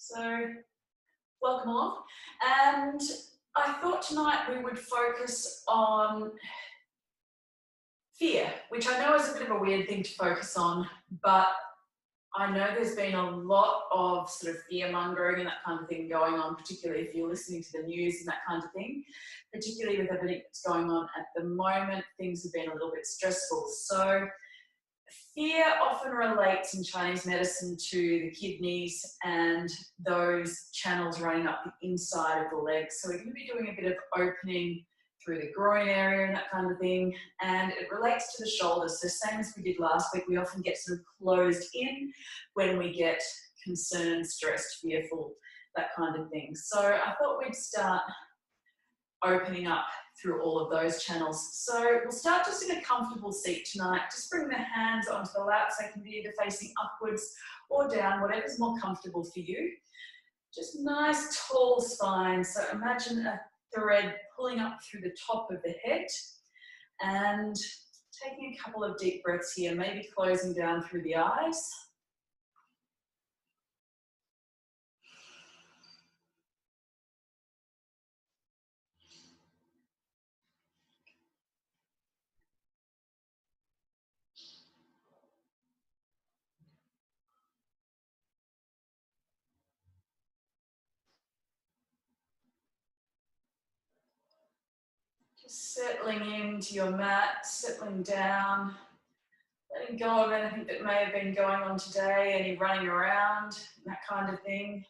So, welcome along. And I thought tonight we would focus on fear, which I know is a bit of a weird thing to focus on, but I know there's been a lot of sort of fear mongering and that kind of thing going on, particularly if you're listening to the news and that kind of thing, particularly with everything that's going on at the moment. Things have been a little bit stressful. So fear often relates in Chinese medicine to the kidneys and those channels running up the inside of the legs. So we're going to be doing a bit of opening through the groin area and that kind of thing. And it relates to the shoulders. So same as we did last week, we often get sort of closed in when we get concerned, stressed, fearful, that kind of thing. So I thought we'd start opening up through all of those channels. So we'll start just in a comfortable seat tonight. Just bring the hands onto the lap so they can be either facing upwards or down, whatever's more comfortable for you. Just nice tall spine. So imagine a thread pulling up through the top of the head and taking a couple of deep breaths here, maybe closing down through the eyes. Just settling into your mat, settling down, letting go of anything that may have been going on today, any running around, that kind of thing.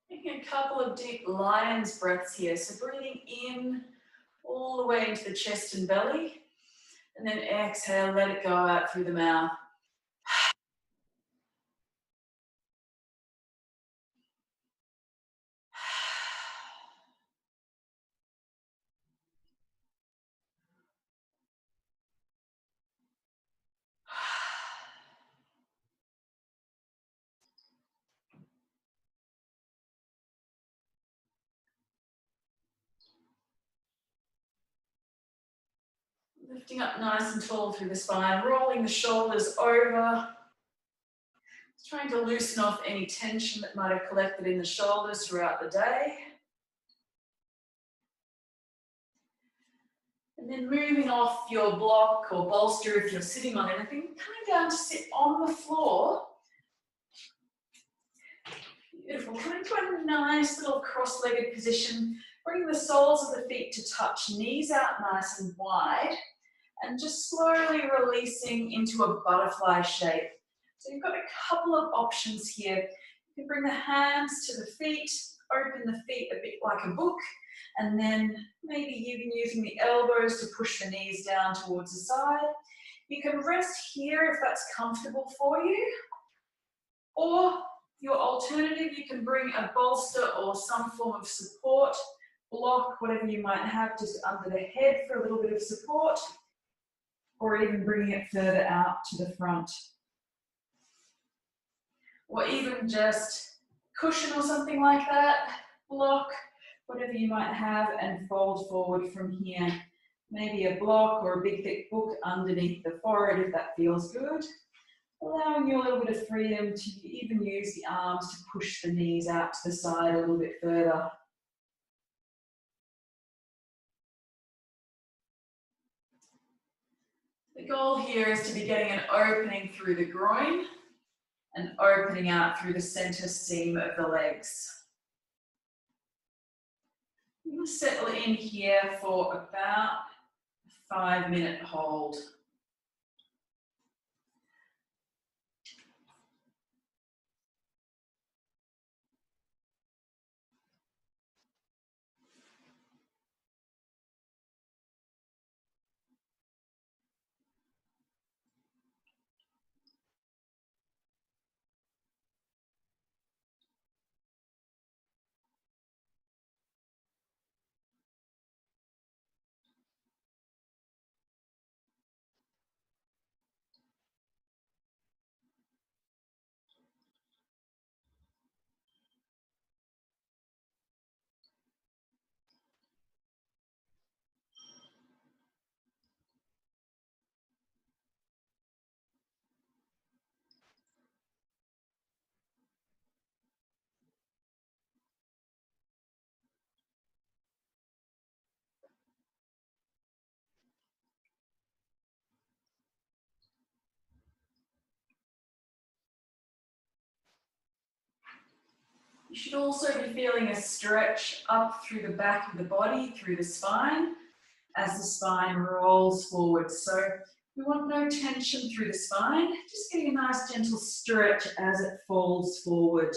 Taking a couple of deep lion's breaths here. So breathing in all the way into the chest and belly. And then exhale, let it go out through the mouth. Lifting up nice and tall through the spine, rolling the shoulders over. Just trying to loosen off any tension that might have collected in the shoulders throughout the day. And then moving off your block or bolster if you're sitting on anything, coming down to sit on the floor. Beautiful. Coming to a nice little cross-legged position. Bring the soles of the feet to touch, knees out nice and wide. And just slowly releasing into a butterfly shape. So you've got a couple of options here. You can bring the hands to the feet, open the feet a bit like a book, and then maybe even using the elbows to push the knees down towards the side. You can rest here if that's comfortable for you. Or your alternative, you can bring a bolster or some form of support, block, whatever you might have, just under the head for a little bit of support. Or even bringing it further out to the front. Or even just cushion or something like that, block, whatever you might have, and fold forward from here. Maybe a block or a big thick book underneath the forehead if that feels good. Allowing you a little bit of freedom to even use the arms to push the knees out to the side a little bit further. The goal here is to be getting an opening through the groin and opening out through the center seam of the legs. I'm going to settle in here for about a 5-minute hold. You should also be feeling a stretch up through the back of the body, through the spine, as the spine rolls forward. So we want no tension through the spine, just getting a nice gentle stretch as it falls forward.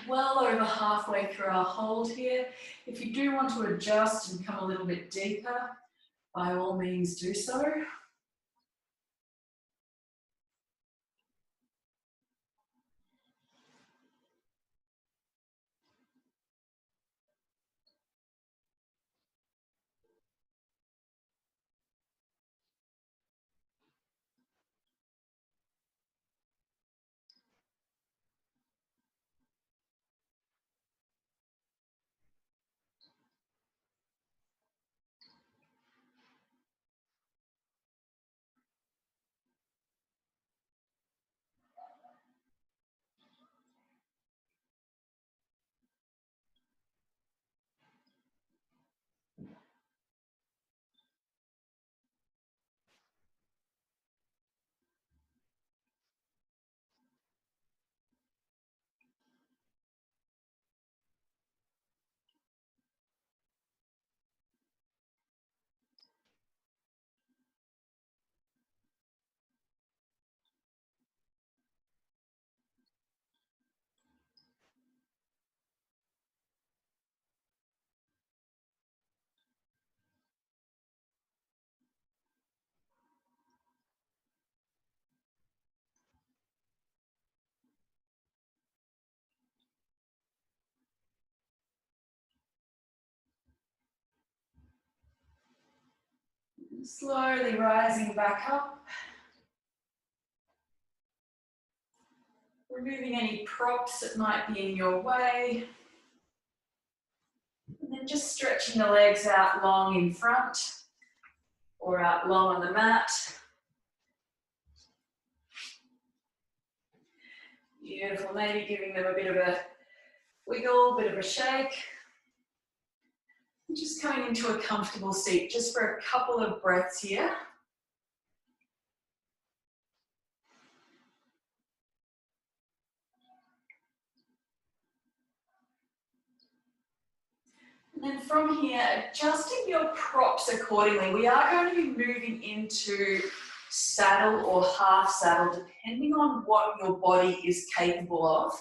Well over halfway through our hold here. If you do want to adjust and come a little bit deeper, by all means do so. Slowly rising back up. Removing any props that might be in your way. And then just stretching the legs out long in front or out long on the mat. Beautiful, maybe giving them a bit of a wiggle, bit of a shake. And just coming into a comfortable seat just for a couple of breaths here. And then from here, adjusting your props accordingly. We are going to be moving into saddle or half saddle, depending on what your body is capable of.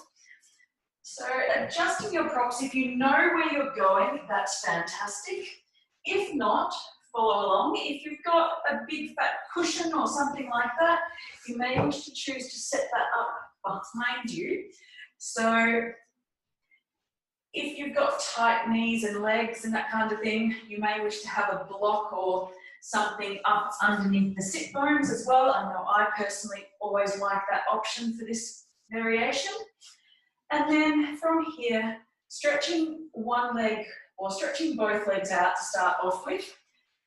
So adjusting your props, if you know where you're going, that's fantastic. If not, follow along. If you've got a big fat cushion or something like that, you may wish to choose to set that up behind you. So if you've got tight knees and legs and that kind of thing, you may wish to have a block or something up underneath the sit bones as well. I know I personally always like that option for this variation. And then from here, stretching one leg or stretching both legs out to start off with.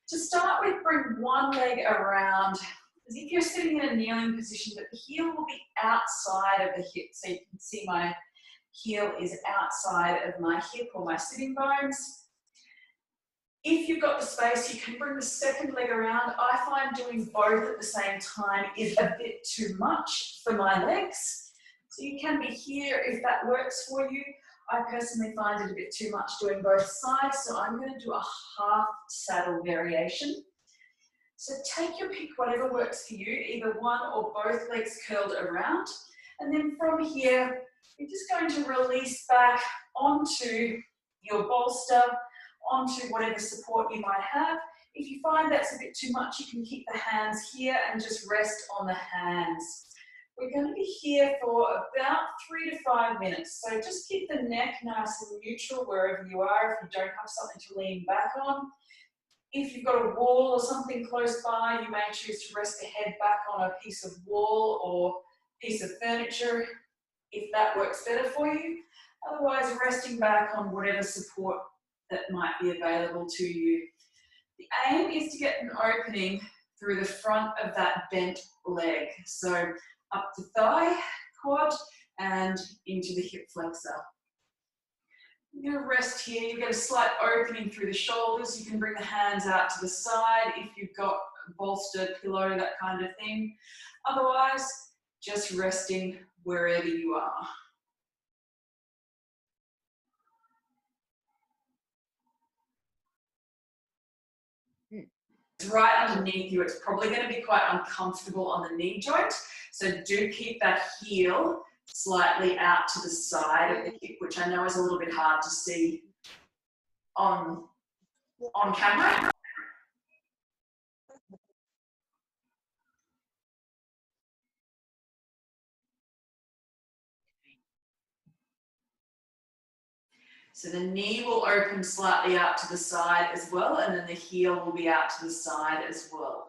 To start with, bring one leg around as if you're sitting in a kneeling position, but the heel will be outside of the hip. So you can see my heel is outside of my hip or my sitting bones. If you've got the space, you can bring the second leg around. I find doing both at the same time is a bit too much for my legs. So you can be here if that works for you. I personally find it a bit too much doing both sides, so I'm going to do a half saddle variation. So take your pick, whatever works for you, either one or both legs curled around. And then from here, you're just going to release back onto your bolster, onto whatever support you might have. If you find that's a bit too much, you can keep the hands here and just rest on the hands. We're going to be here for about 3 to 5 minutes. So just keep the neck nice and neutral wherever you are if you don't have something to lean back on. If you've got a wall or something close by, you may choose to rest the head back on a piece of wall or piece of furniture if that works better for you. Otherwise, resting back on whatever support that might be available to you. The aim is to get an opening through the front of that bent leg. So up the thigh, quad, and into the hip flexor. You're going to rest here. You get a slight opening through the shoulders. You can bring the hands out to the side if you've got a bolster, pillow, that kind of thing. Otherwise, just resting wherever you are. It's right underneath you. It's probably going to be quite uncomfortable on the knee joint. So do keep that heel slightly out to the side of the hip, which I know is a little bit hard to see on camera. So the knee will open slightly out to the side as well, and then the heel will be out to the side as well.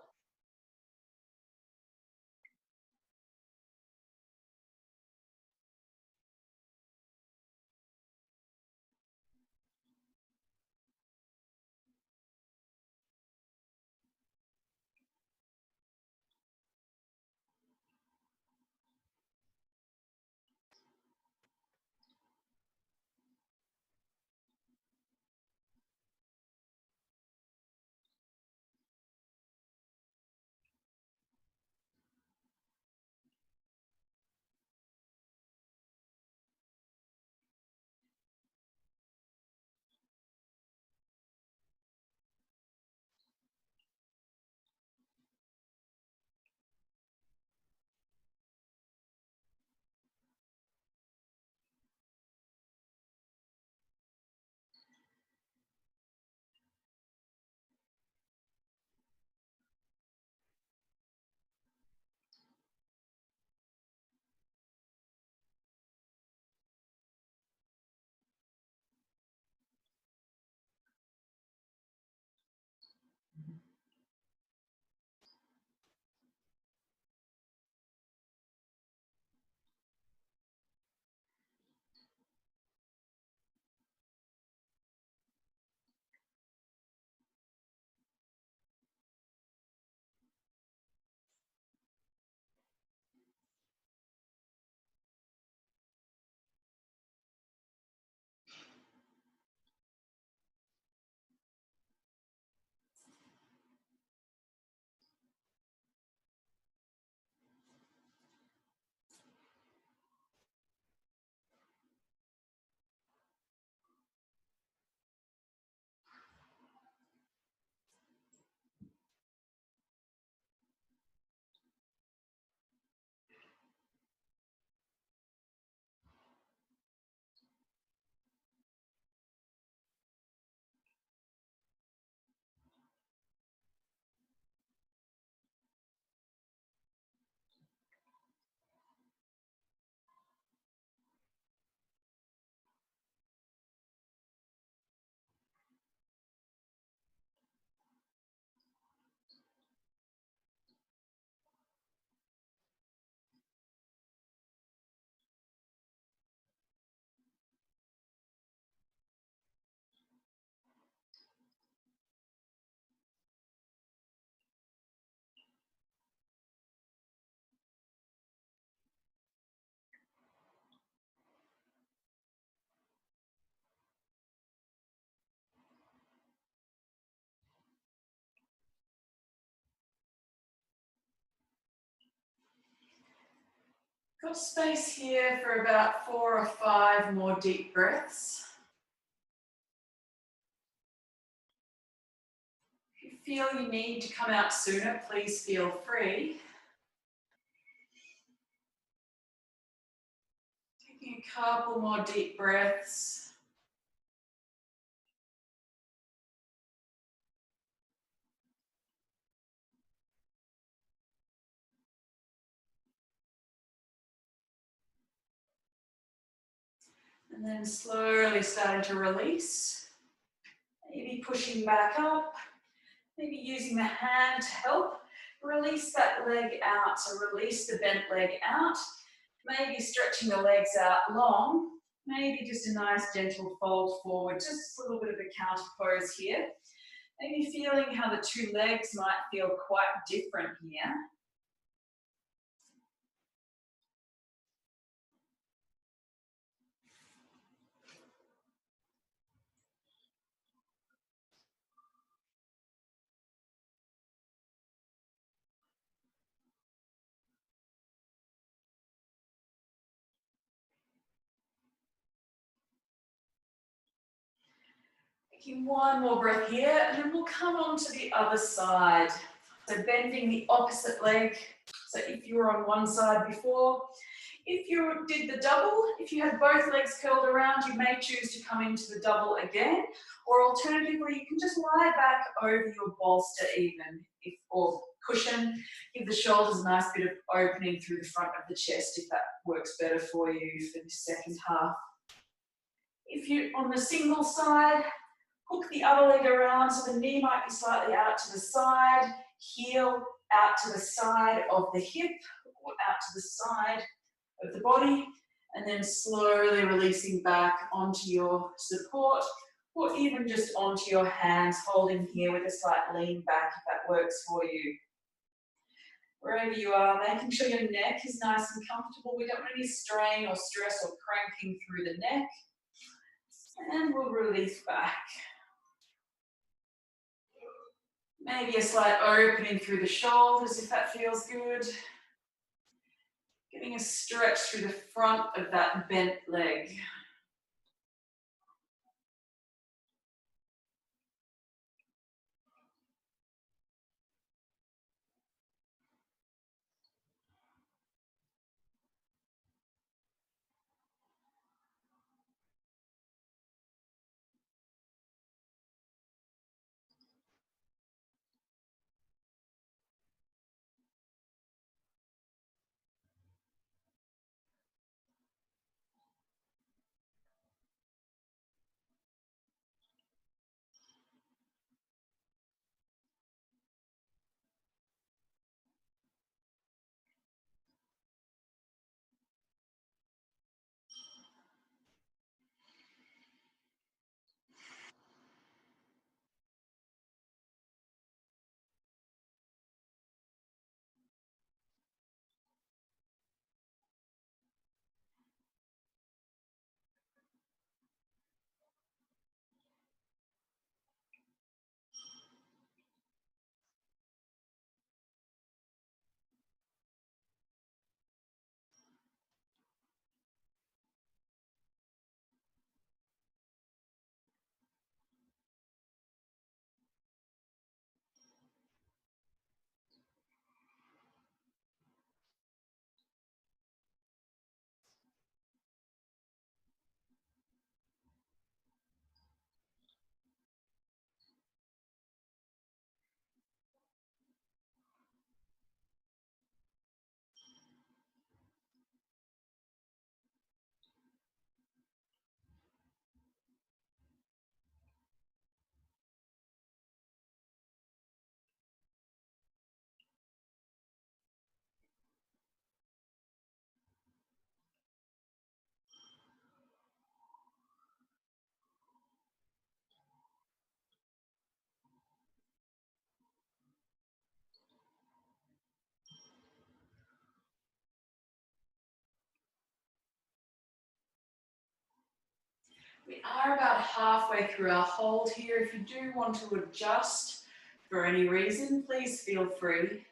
Got space here for about 4 or 5 more deep breaths. If you feel you need to come out sooner, please feel free. Taking a couple more deep breaths. And then slowly starting to release. Maybe pushing back up. Maybe using the hand to help. Release that leg out. So release the bent leg out. Maybe stretching the legs out long. Maybe just a nice gentle fold forward. Just a little bit of a counter pose here. Maybe feeling how the two legs might feel quite different here. Taking one more breath here, and then we'll come on to the other side. So bending the opposite leg. So if you were on one side before, if you did the double, if you had both legs curled around, you may choose to come into the double again, or alternatively, you can just lie back over your bolster even, or cushion. Give the shoulders a nice bit of opening through the front of the chest if that works better for you for the second half. If you're on the single side, hook the other leg around so the knee might be slightly out to the side, heel out to the side of the hip, or out to the side of the body, and then slowly releasing back onto your support, or even just onto your hands, holding here with a slight lean back if that works for you. Wherever you are, making sure your neck is nice and comfortable. We don't want any strain or stress or cranking through the neck. And we'll release back. Maybe a slight opening through the shoulders if that feels good. Getting a stretch through the front of that bent leg. We are about halfway through our hold here. If you do want to adjust for any reason, please feel free.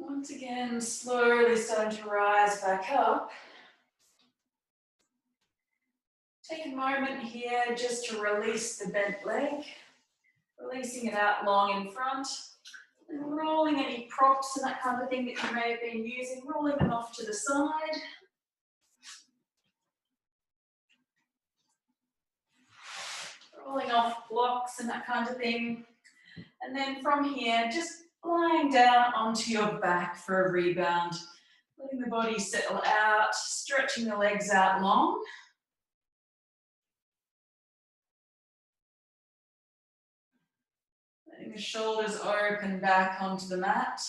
Once again, slowly starting to rise back up. Take a moment here just to release the bent leg, releasing it out long in front, and rolling any props and that kind of thing that you may have been using, rolling them off to the side. Rolling off blocks and that kind of thing. And then from here, just lying down onto your back for a rebound, letting the body settle out, stretching the legs out long. Letting the shoulders open back onto the mat.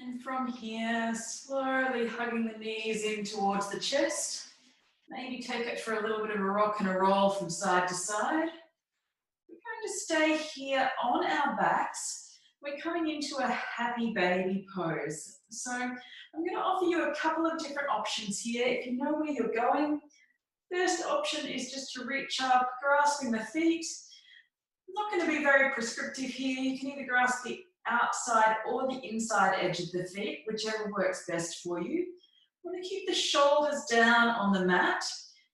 And from here, slowly hugging the knees in towards the chest. Maybe take it for a little bit of a rock and a roll from side to side. We're going to stay here on our backs. We're coming into a happy baby pose. So I'm going to offer you a couple of different options here. If you know where you're going, first option is just to reach up, grasping the feet. I'm not going to be very prescriptive here. You can either grasp the outside or the inside edge of the feet, whichever works best for you. Want to keep the shoulders down on the mat.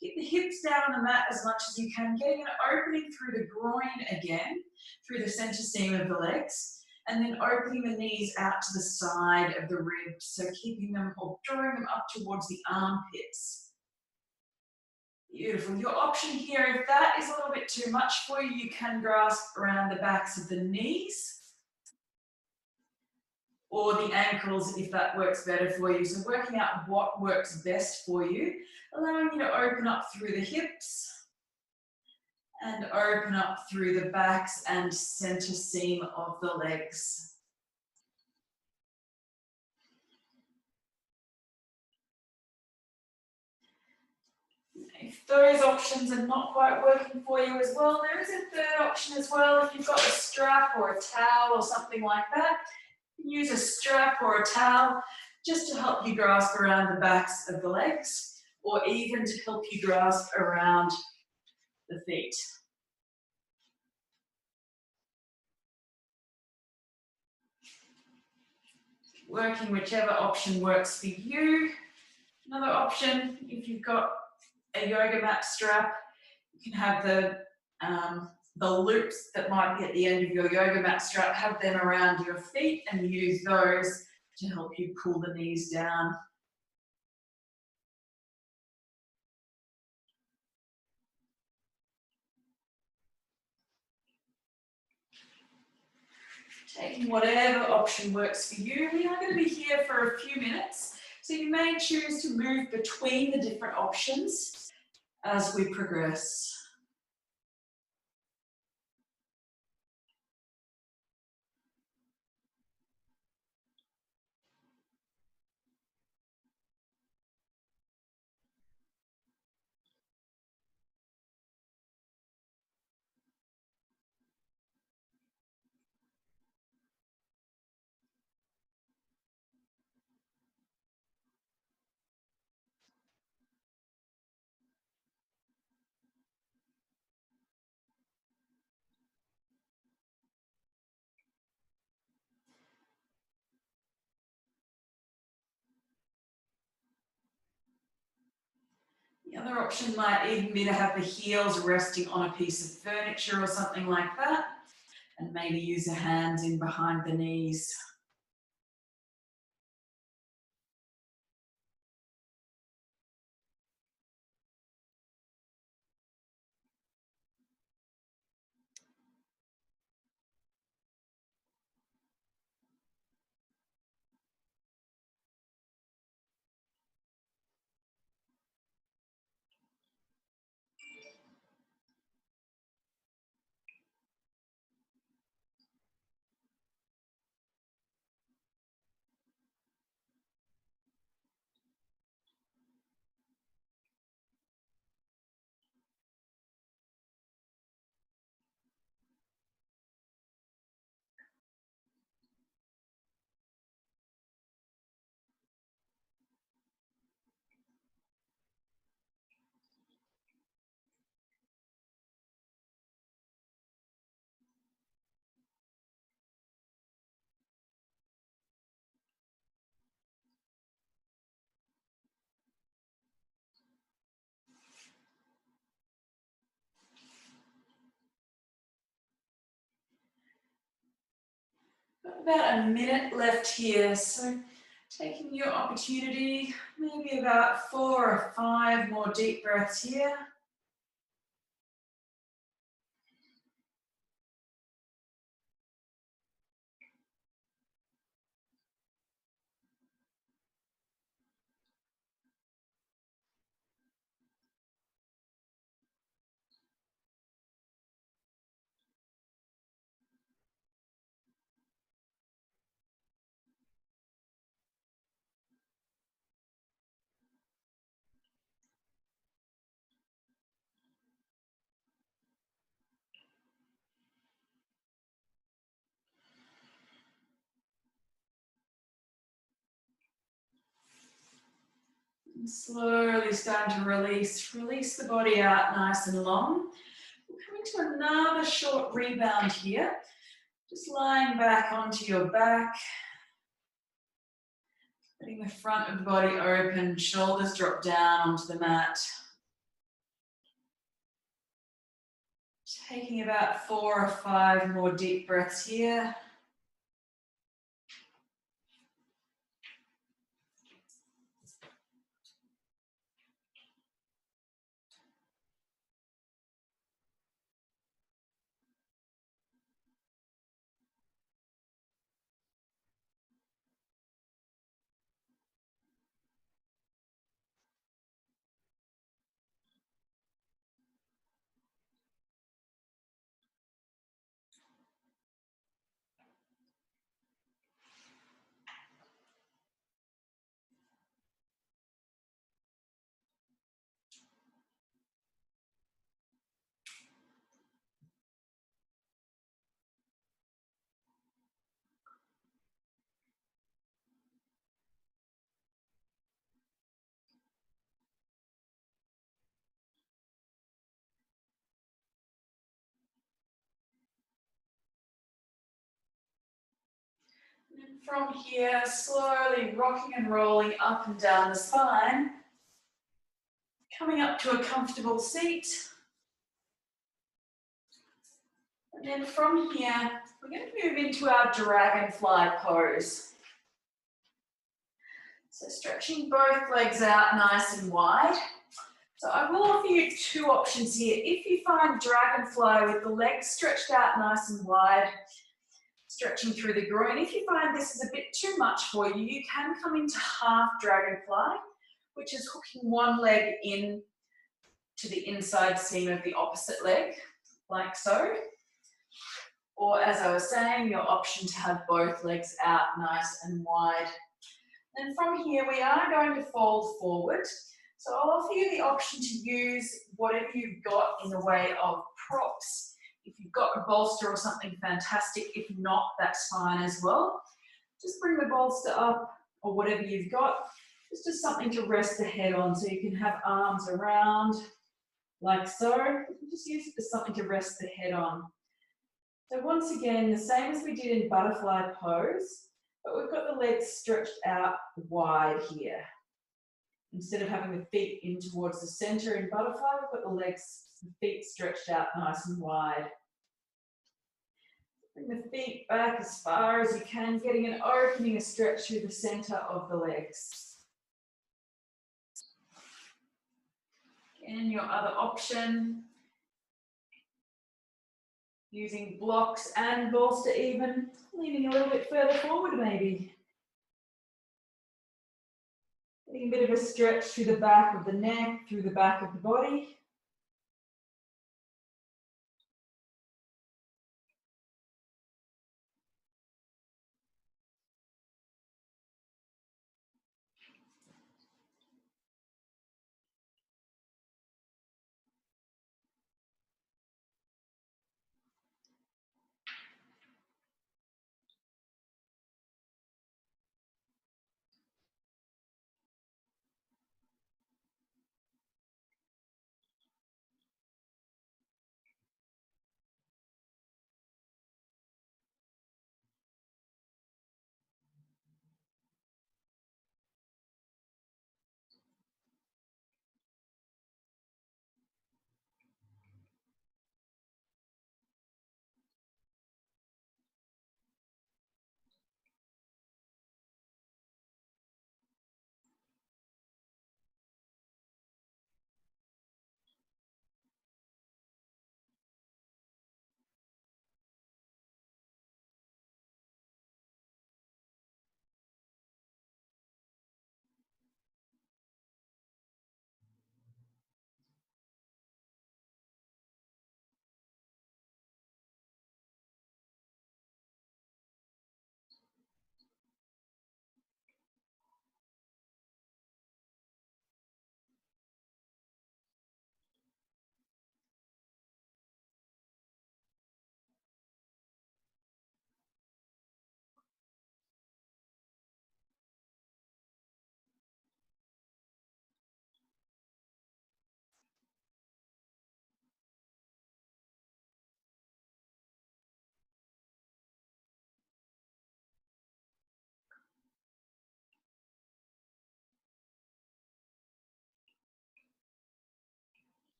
Keep the hips down on the mat as much as you can, getting an opening through the groin again, through the center seam of the legs, and then opening the knees out to the side of the ribs, so keeping them or drawing them up towards the armpits. Beautiful. Your option here, if that is a little bit too much for you, you can grasp around the backs of the knees or the ankles if that works better for you. So working out what works best for you, allowing you to open up through the hips and open up through the backs and center seam of the legs. If those options are not quite working for you as well, there is a third option as well. If you've got a strap or a towel or something like that, you can use a strap or a towel just to help you grasp around the backs of the legs, or even to help you grasp around the feet. Working whichever option works for you. Another option, if you've got a yoga mat strap, you can have the loops that might be at the end of your yoga mat strap, have them around your feet and use those to help you pull the knees down. Taking whatever option works for you. We are going to be here for a few minutes, so you may choose to move between the different options as we progress. other option might even be to have the heels resting on a piece of furniture or something like that, and maybe use your hands in behind the knees. Got about a minute left here, so taking your opportunity, maybe about 4 or 5 more deep breaths here. And slowly starting to release the body out nice and long. We're coming to another short rebound here. Just lying back onto your back. Letting the front of the body open, shoulders drop down onto the mat. Taking about 4 or 5 more deep breaths here. And from here, slowly rocking and rolling up and down the spine. Coming up to a comfortable seat. And then from here, we're going to move into our dragonfly pose. So stretching both legs out nice and wide. So I will offer you 2 options here. If you find dragonfly with the legs stretched out nice and wide, stretching through the groin, if you find this is a bit too much for you, you can come into half dragonfly, which is hooking one leg in to the inside seam of the opposite leg, like so. Or as I was saying, your option to have both legs out nice and wide. And from here, we are going to fold forward. So I'll offer you the option to use whatever you've got in the way of props. If you've got a bolster or something, fantastic. If not, that's fine as well. Just bring the bolster up or whatever you've got. It's just something to rest the head on, so you can have arms around like so. Just use it as something to rest the head on. So once again, the same as we did in butterfly pose, but we've got the legs stretched out wide here. Instead of having the feet in towards the center in butterfly, we've got the legs, the feet stretched out nice and wide. Bring the feet back as far as you can, getting an opening, a stretch through the center of the legs. Again, your other option, using blocks and bolster even, leaning a little bit further forward maybe. Getting a bit of a stretch through the back of the neck, through the back of the body.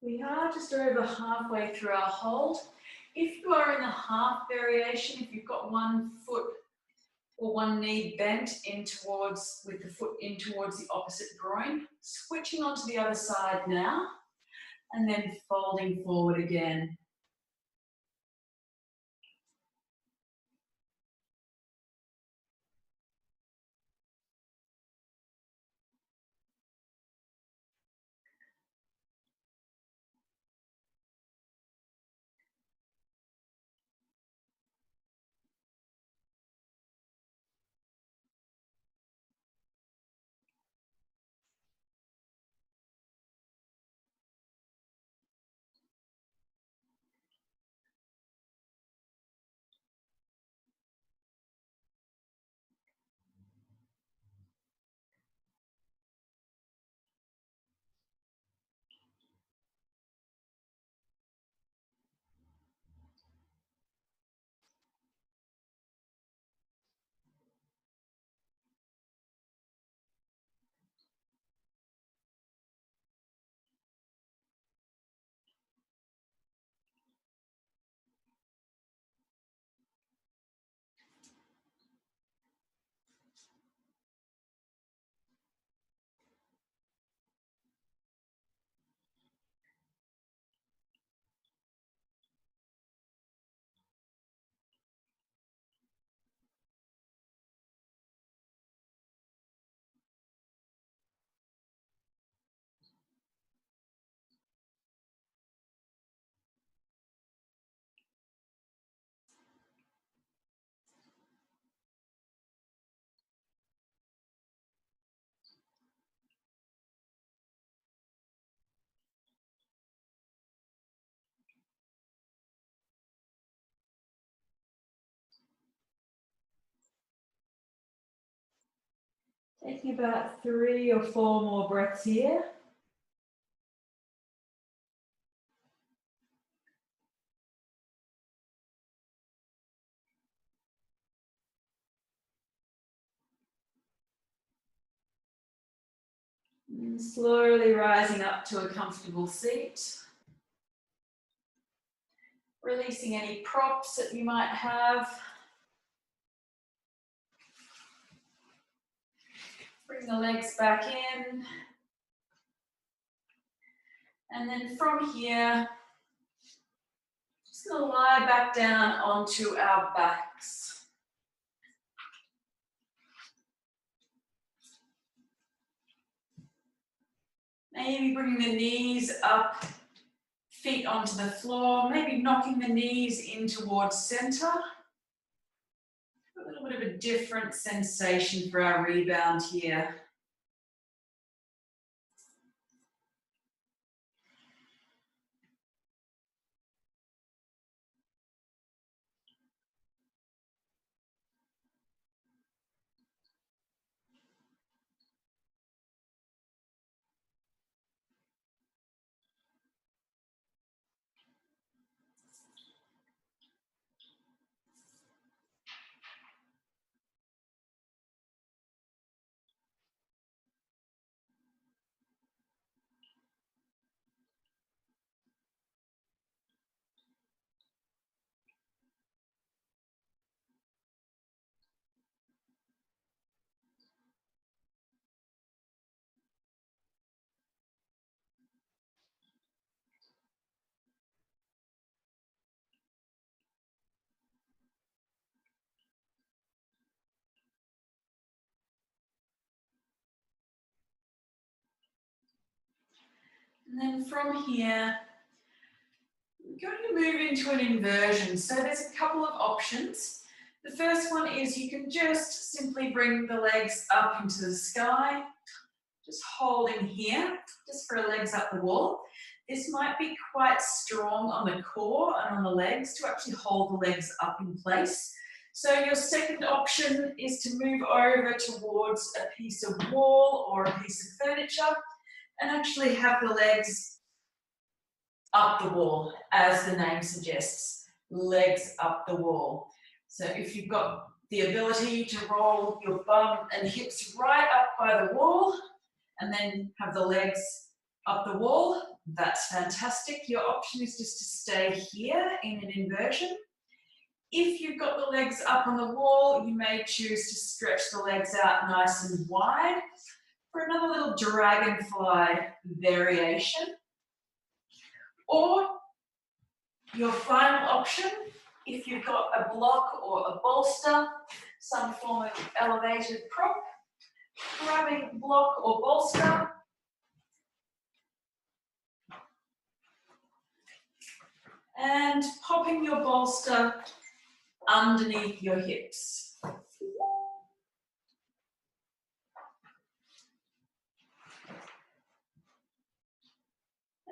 We are just over halfway through our hold. If you are in the half variation, if you've got one foot or one knee bent in towards, with the foot in towards the opposite groin, switching onto the other side now, and then folding forward again. Taking about 3 or 4 more breaths here. And slowly rising up to a comfortable seat. Releasing any props that you might have. Bring the legs back in. And then from here, just going to lie back down onto our backs. Maybe bringing the knees up, feet onto the floor, maybe knocking the knees in towards center. A little bit of a different sensation for our rebound here. And then from here, we're going to move into an inversion. So there's a couple of options. The first one is you can just simply bring the legs up into the sky, just holding here, just for legs up the wall. This might be quite strong on the core and on the legs to actually hold the legs up in place. So your second option is to move over towards a piece of wall or a piece of furniture and actually have the legs up the wall, as the name suggests, legs up the wall. So if you've got the ability to roll your bum and hips right up by the wall and then have the legs up the wall, that's fantastic. Your option is just to stay here in an inversion. If you've got the legs up on the wall, you may choose to stretch the legs out nice and wide for another little dragonfly variation. Or your final option, if you've got a block or a bolster, some form of elevated prop, grabbing block or bolster, and popping your bolster underneath your hips.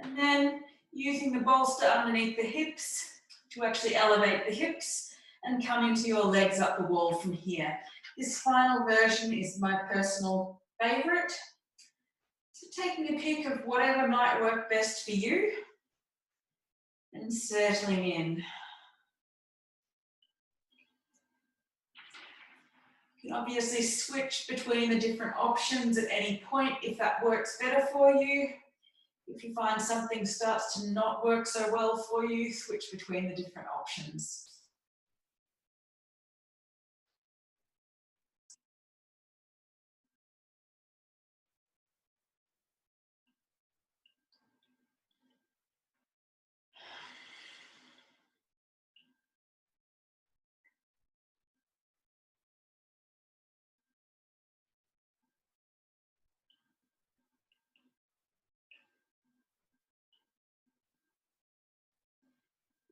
And then using the bolster underneath the hips to actually elevate the hips and come into your legs up the wall from here. This final version is my personal favourite. So taking a pick of whatever might work best for you and settling in. You can obviously switch between the different options at any point if that works better for you. If you find something starts to not work so well for you, switch between the different options.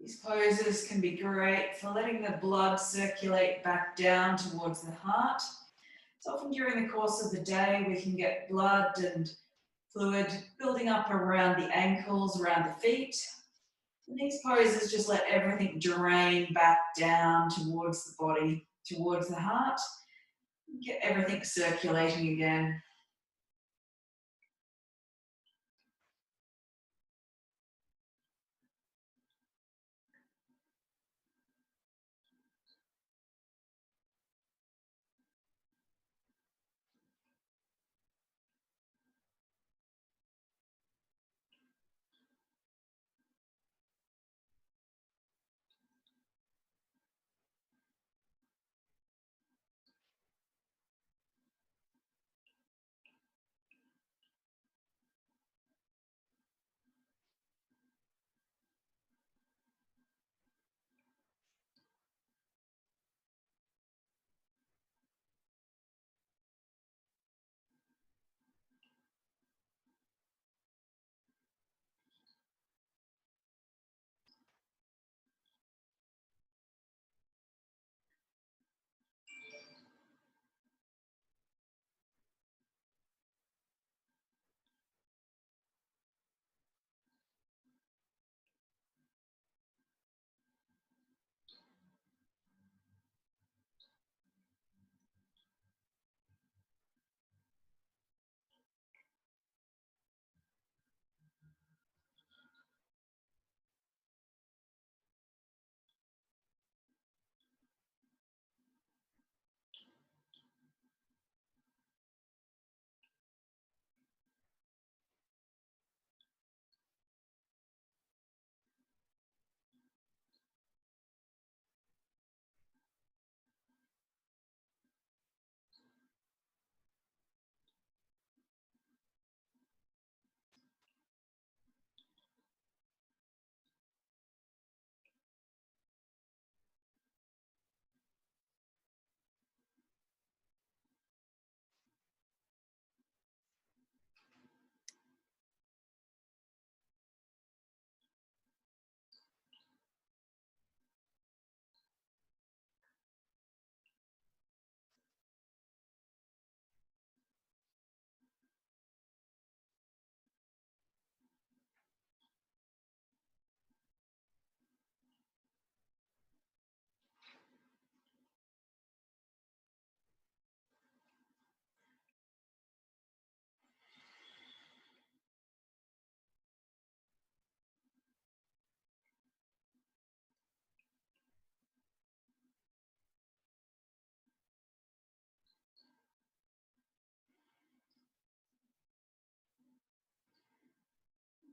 These poses can be great for letting the blood circulate back down towards the heart. So often during the course of the day, we can get blood and fluid building up around the ankles, around the feet. And these poses just let everything drain back down towards the body, towards the heart, Get everything circulating again.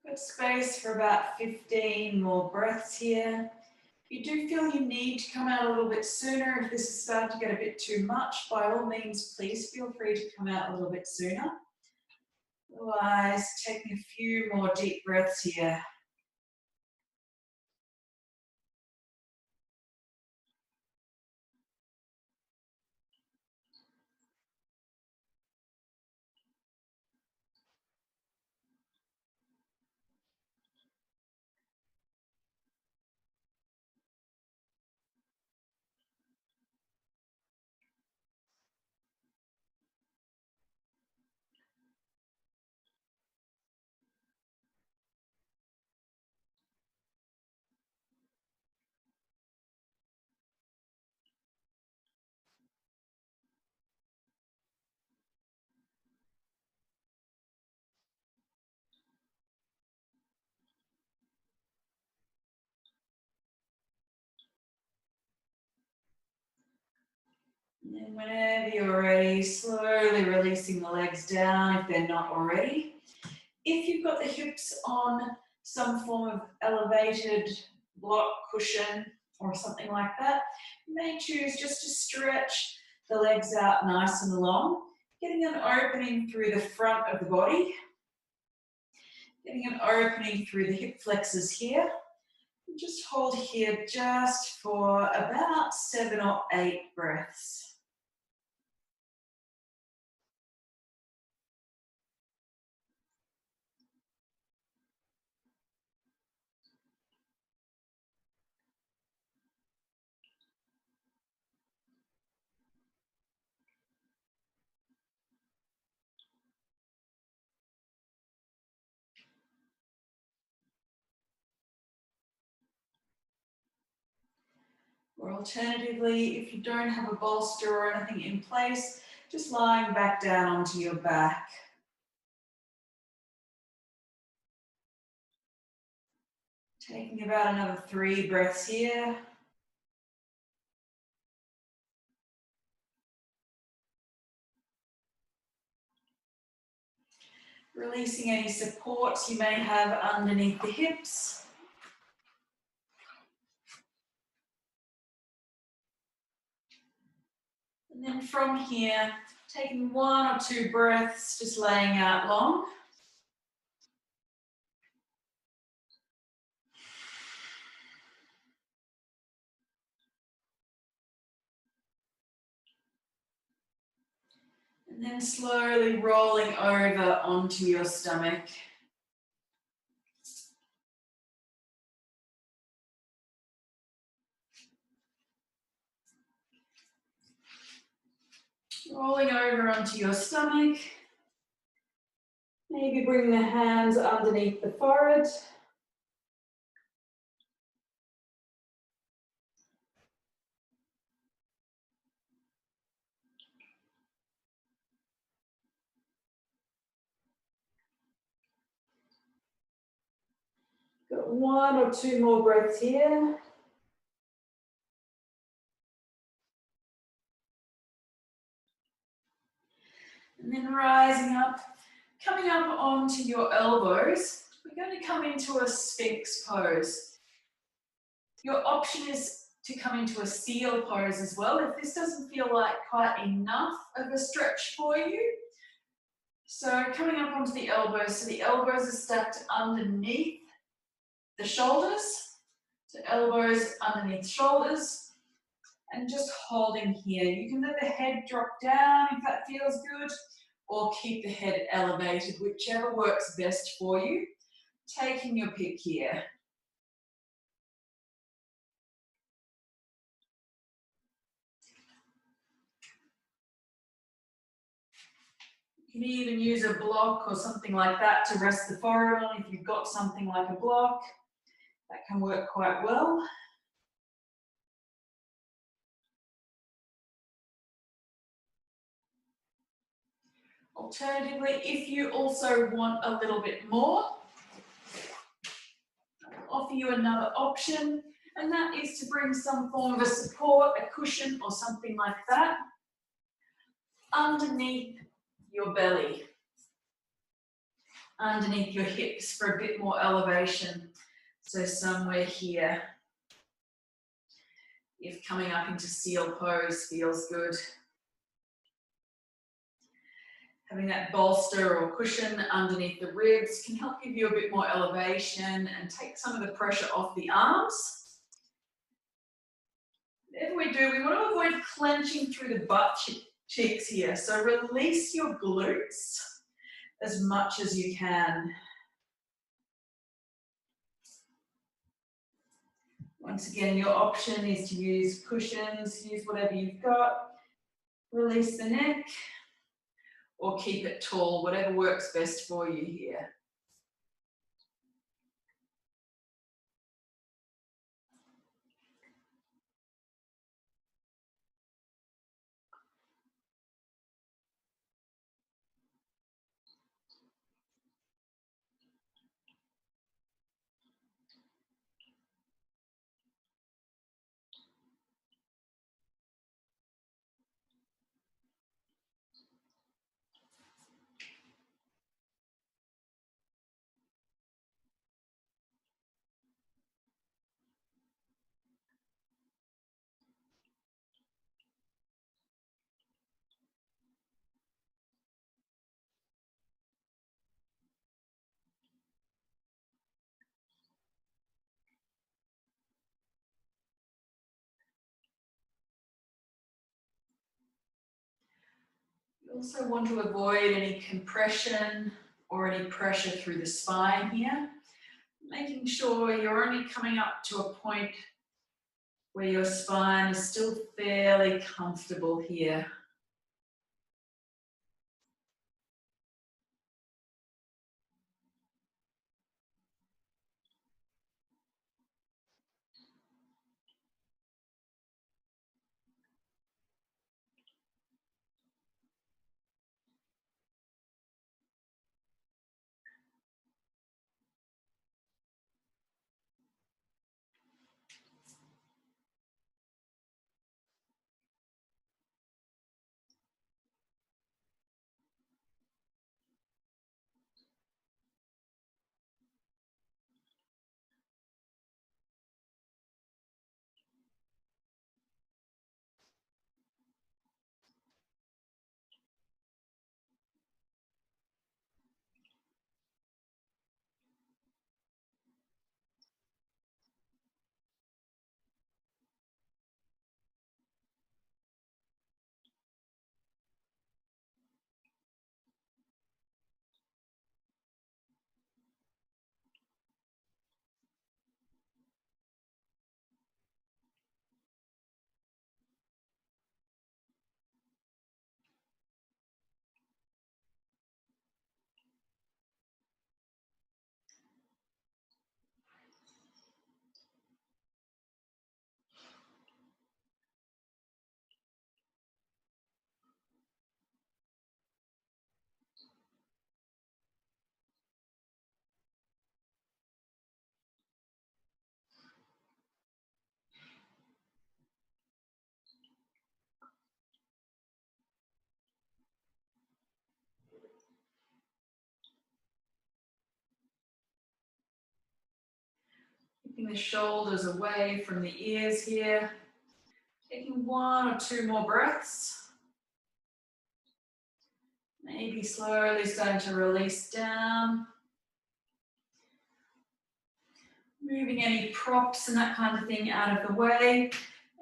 Got space for about 15 more breaths here. If you do feel you need to come out a little bit sooner, if this is starting to get a bit too much, by all means, please feel free to come out a little bit sooner. Otherwise, taking a few more deep breaths here. And then whenever you're ready, slowly releasing the legs down if they're not already. If you've got the hips on some form of elevated block cushion or something like that, you may choose just to stretch the legs out nice and long, getting an opening through the front of the body, getting an opening through the hip flexors here. And just hold here just for about 7 or 8 breaths. Or alternatively, if you don't have a bolster or anything in place, Just lying back down onto your back. Taking about another 3 breaths here. Releasing any supports you may have underneath the hips. And then from here, taking 1 or 2 breaths, just laying out long. And then slowly rolling over onto your stomach. Rolling over onto your stomach. Maybe bring the hands underneath the forehead. Got 1 or 2 more breaths here. And then rising up, coming up onto your elbows. We're going to come into a Sphinx pose. Your option is to come into a seal pose as well, if this doesn't feel like quite enough of a stretch for you. So coming up onto the elbows, so the elbows are stacked underneath the shoulders, so elbows underneath shoulders, and just holding here. You can let the head drop down if that feels good, or keep the head elevated, whichever works best for you. Taking your pick here. You can even use a block or something like that to rest the forehead on if you've got something like a block. That can work quite well. Alternatively, if you also want a little bit more, I'll offer you another option, and that is to bring some form of a support, a cushion or something like that, underneath your belly, underneath your hips for a bit more elevation. So somewhere here, if coming up into seal pose feels good. Having that bolster or cushion underneath the ribs can help give you a bit more elevation and take some of the pressure off the arms. Whatever we do, we want to avoid clenching through the butt cheeks here. So release your glutes as much as you can. Once again, your option is to use cushions, use whatever you've got. Release the neck or keep it tall, whatever works best for you here. You also want to avoid any compression or any pressure through the spine here. Making sure you're only coming up to a point where your spine is still fairly comfortable here. Keeping the shoulders away from the ears here. Taking 1 or 2 more breaths. Maybe slowly starting to release down. Moving any props and that kind of thing out of the way.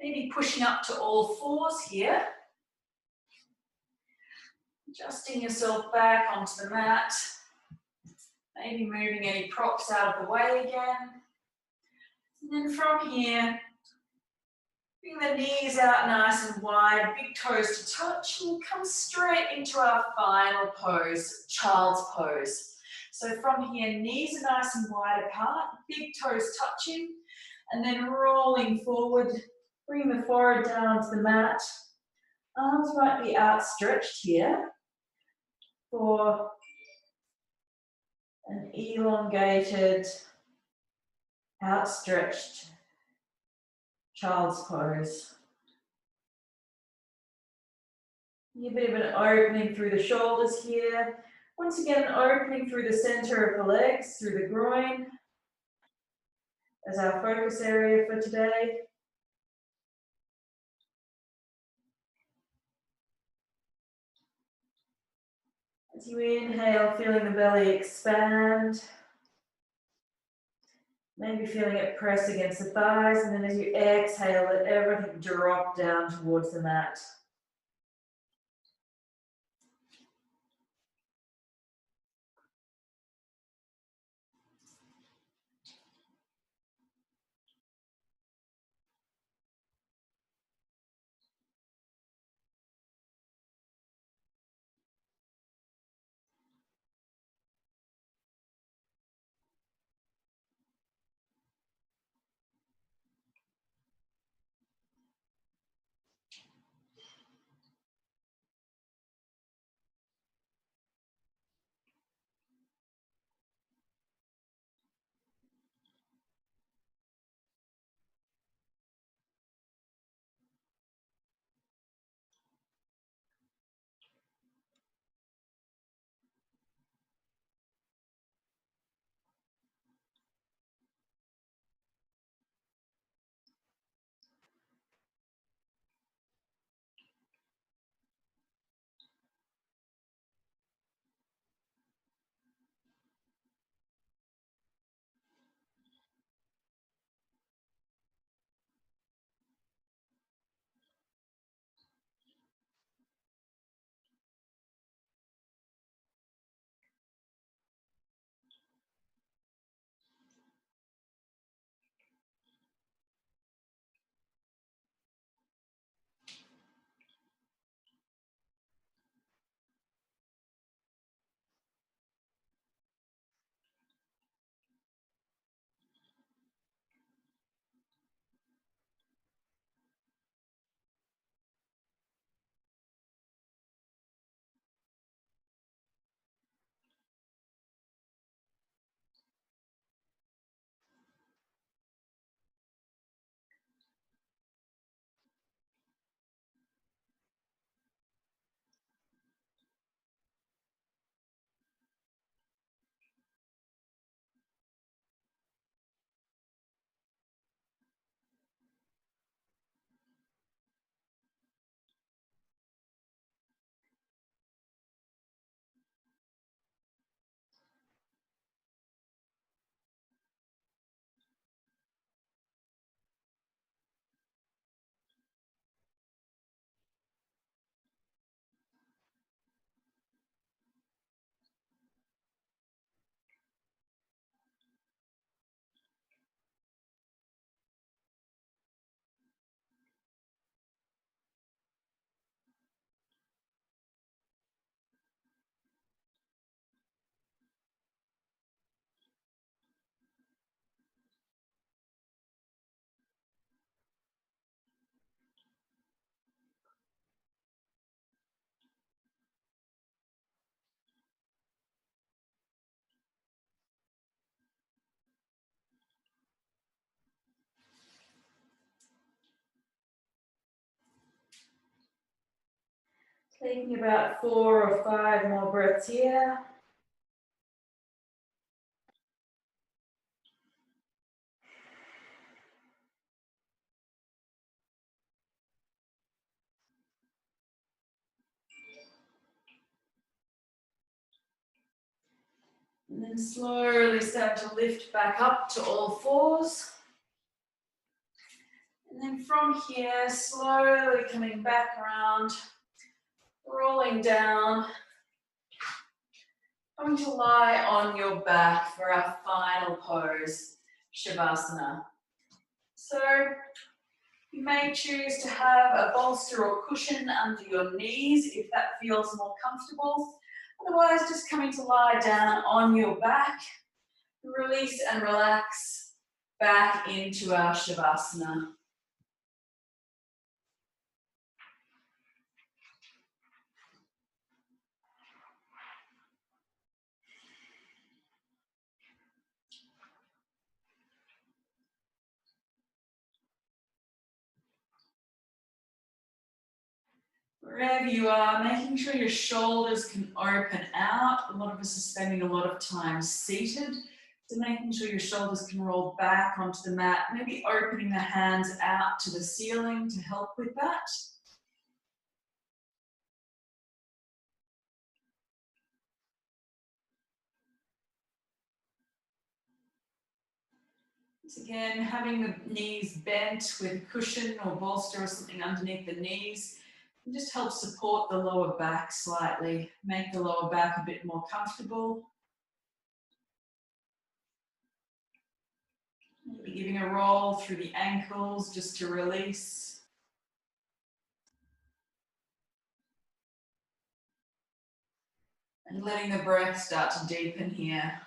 Maybe pushing up to all fours here. Adjusting yourself back onto the mat. Maybe moving any props out of the way again. And then from here, bring the knees out nice and wide, big toes to touch, and come straight into our final pose, child's pose. So from here, knees are nice and wide apart, big toes touching, and then rolling forward, bring the forehead down onto the mat. Arms might be outstretched here for an elongated, outstretched child's pose. A bit of an opening through the shoulders here. Once again, an opening through the center of the legs, through the groin, as our focus area for today. As you inhale, feeling the belly expand. Maybe feeling it press against the thighs, and then as you exhale, let everything drop down towards the mat. Taking about 4 or 5 more breaths here. And then slowly start to lift back up to all fours. And then from here, slowly coming back around, rolling down. Going to lie on your back for our final pose, Shavasana. So you may choose to have a bolster or cushion under your knees if that feels more comfortable. Otherwise, just coming to lie down on your back, release and relax back into our Shavasana. Wherever you are, making sure your shoulders can open out. A lot of us are spending a lot of time seated, so making sure your shoulders can roll back onto the mat, maybe opening the hands out to the ceiling to help with that. Once again, having the knees bent with a cushion or bolster or something underneath the knees can just help support the lower back slightly, make the lower back a bit more comfortable. Maybe giving a roll through the ankles just to release. And letting the breath start to deepen here.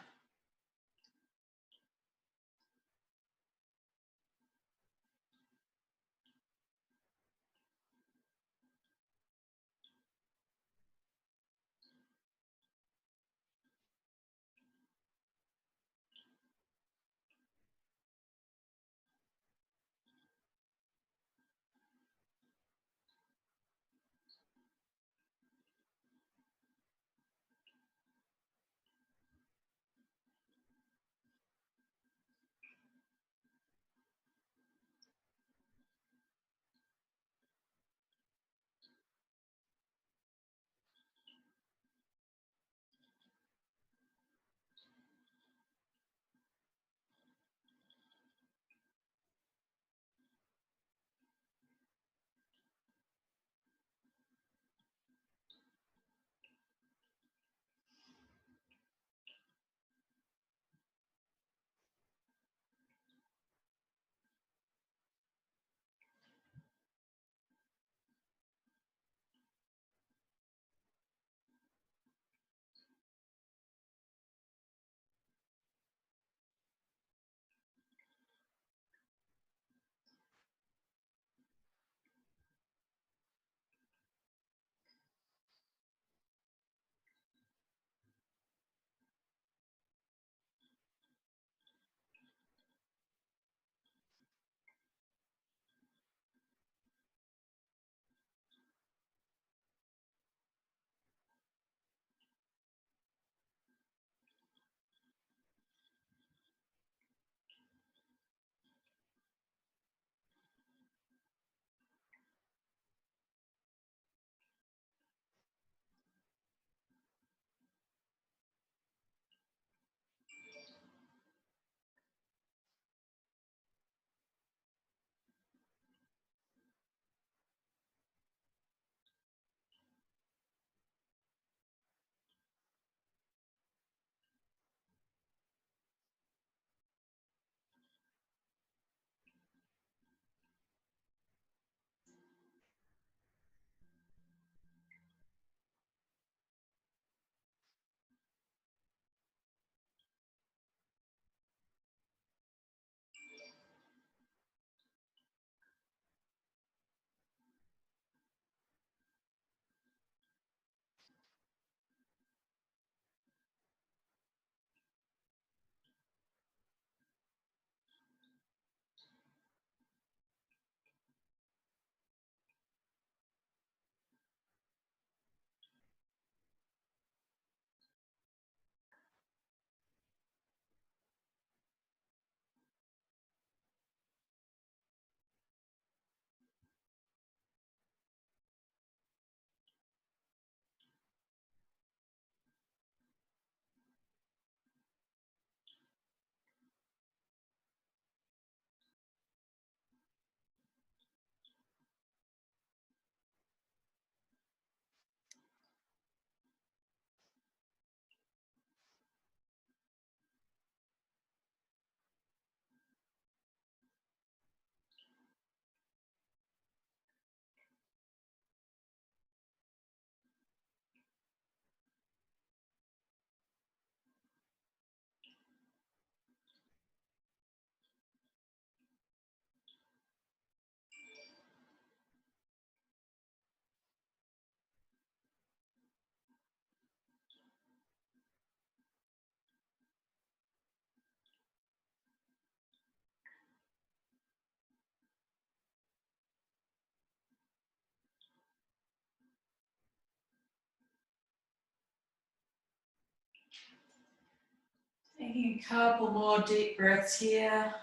Taking a couple more deep breaths here.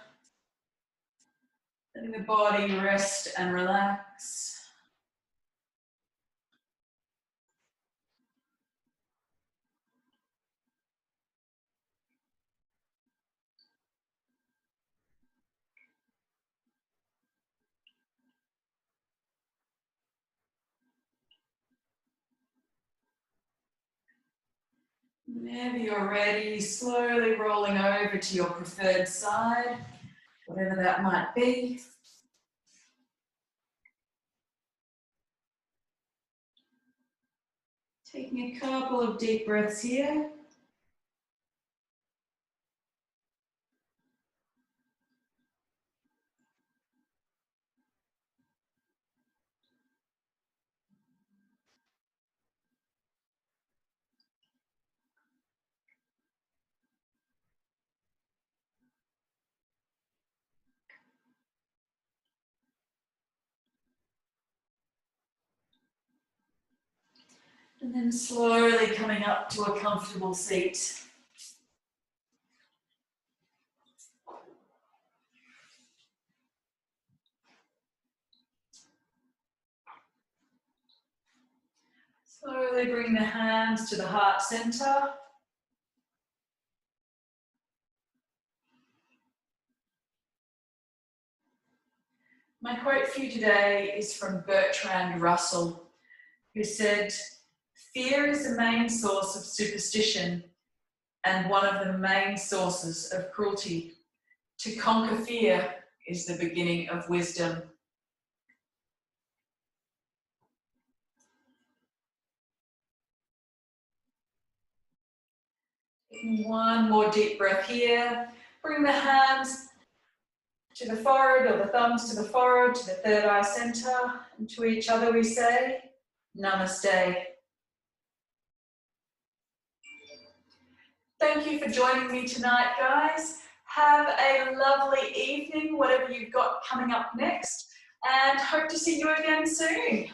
Letting the body rest and relax. Whenever you're ready, slowly rolling over to your preferred side, whatever that might be. Taking a couple of deep breaths here. And then slowly coming up to a comfortable seat. Slowly bring the hands to the heart center. My quote for you today is from Bertrand Russell, who said, "Fear is the main source of superstition and one of the main sources of cruelty. To conquer fear is the beginning of wisdom." One more deep breath here. Bring the hands to the forehead or the thumbs to the forehead, to the third eye center, and to each other we say, Namaste. Thank you for joining me tonight, guys. Have a lovely evening, whatever you've got coming up next, and hope to see you again soon.